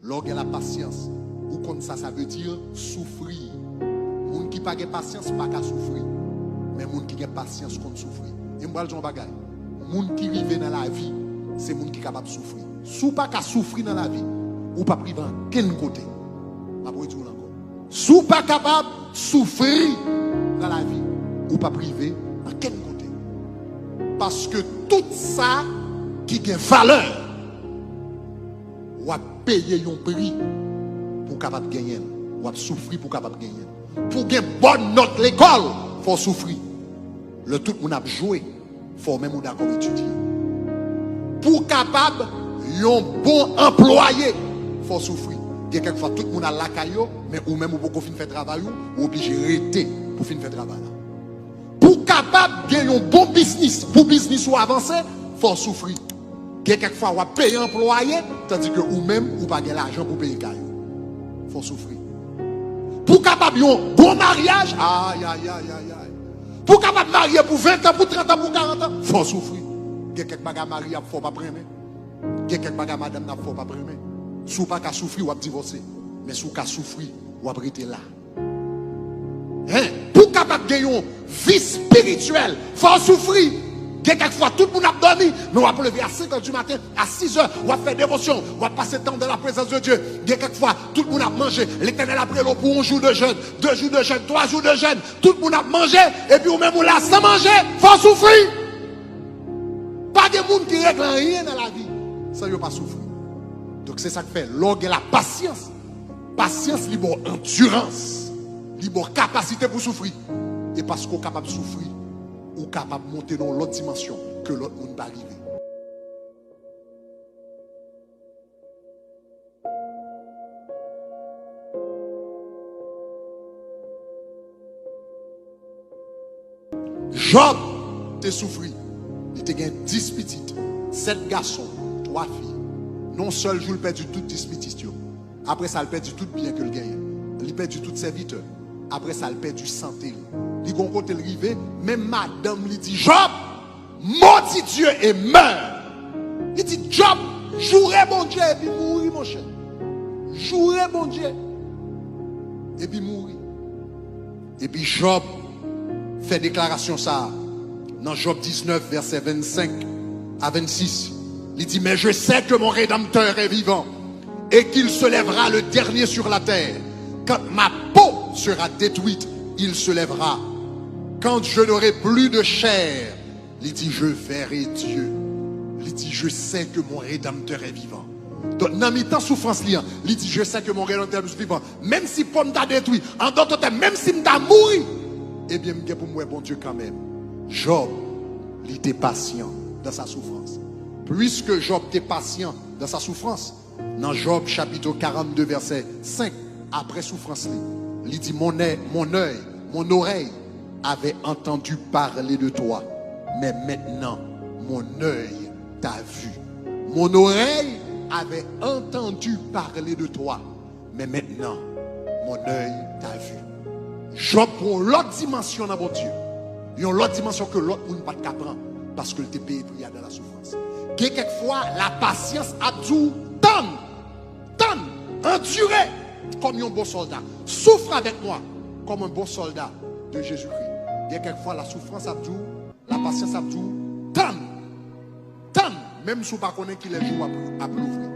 Lorsque la patience, ou comme ça veut dire souffrir. Moun qui n'a pas de patience, pas qu'à souffrir. Mais moun qui a patience, qu'on souffrir. Et moi, je dis un bagage. Moun qui vit dans la vie, c'est moun qui est capable de souffrir. Si pas qu'à souffrir dans la vie, ou pas privé en quel côté. Si pas capable de souffrir dans la vie, ou pas privé en quel côté. Parce que tout ça qui a valeur, ou à payer un prix pour capable de gagner, ou à souffrir pour capable de gagner. Pour gagner bonne note l'école, il faut souffrir. Le tout le monde a joué, il faut même d'accord étudier. Pour capable un bon employé, il faut souffrir. Quelquefois tout le monde a la caillou, mais ou même pour finir faire travail ou obligé de rester pour finir faire travail. Pour capable de gagner un bon business, pour business ou avancer, il faut souffrir. Quelquefois on payer employé, tandis que ou même ou pas gagner l'argent pour payer caillou. Il faut souffrir. Pour capable un bon mariage, aïe aïe aïe aïe aïe. Pour capable marier pour 20 ans, pour 30 ans, pour 40 ans, il faut souffrir. Quelques bagages mariés, il ne faut pas prendre. Quelques bagages madame, il ne faut pas prendre. Si vous n'avez pas souffrir, vous divorcer. Mais si vous n'avez pas souffrir, vous rester là. Hein? Pour capable de gagner une vie spirituelle, il faut souffrir. Quelquefois, tout le monde a dormi, mais on va lever à 5 h du matin, à 6 h, on va faire dévotion, on va passer temps dans la présence de Dieu. Quelquefois, tout le monde a mangé. L'Éternel a pris l'eau pour un jour de jeûne, 2 jours de jeûne, 3 jours de jeûne. Tout le monde a mangé, et puis ou même on l'a sans manger, il faut souffrir. Pas de monde qui règle rien dans la vie, ça ne veut pas souffrir. Donc c'est ça que fait l'orgue et la patience. Patience, libre endurance, libre capacité pour souffrir. Et parce qu'on est capable de souffrir, ou capable de monter dans l'autre dimension que l'autre monde va arriver. Job te souffri. Il te gagne 10 petites, 7 garçons, 3 filles. Non seul jour il perdu tout 10 petites. Après ça il perdu tout bien que le gagne. Il perdu tout serviteur. Après ça il perdu santé. Il gon côté le rivé, même madame lui dit Job, maudit Dieu et meurt. Il dit Job, jouerai mon Dieu et puis mourir mon cher. Jouerai mon Dieu et puis mourir. Et puis Job fait déclaration ça dans Job 19 verset 25 à 26. Il dit mais je sais que mon Rédempteur est vivant et qu'il se lèvera le dernier sur la terre. Quand ma peau sera détruite, il se lèvera. Quand je n'aurai plus de chair, il dit je verrai Dieu. Il dit je sais que mon Rédempteur est vivant. Donc dans mes temps souffrance liant, il dit je sais que mon Rédempteur est vivant. Même si pomme t'a détruit, en d'autres termes, même si m't'a mouru, eh bien m'gè pour moi bon Dieu quand même. Job, il était patient dans sa souffrance. Puisque Job était patient dans sa souffrance, dans Job chapitre 42 verset 5, après souffrance, il dit mon œil, mon oreille avait entendu parler de toi, mais maintenant mon œil t'a vu. Mon oreille avait entendu parler de toi, mais maintenant mon œil t'a vu. Job pour l'autre dimension dans mon Dieu. Il y a une autre dimension que l'autre monde pas capable parce que le payé pour y aller dans la souffrance. Quelquefois la patience a dû endurer comme un bon soldat. Souffre avec moi comme un bon soldat de Jésus-Christ. Quelquefois la souffrance a dû, la patience a dû, même si vous ne connaissez pas qu'il est jour à l'ouvrir.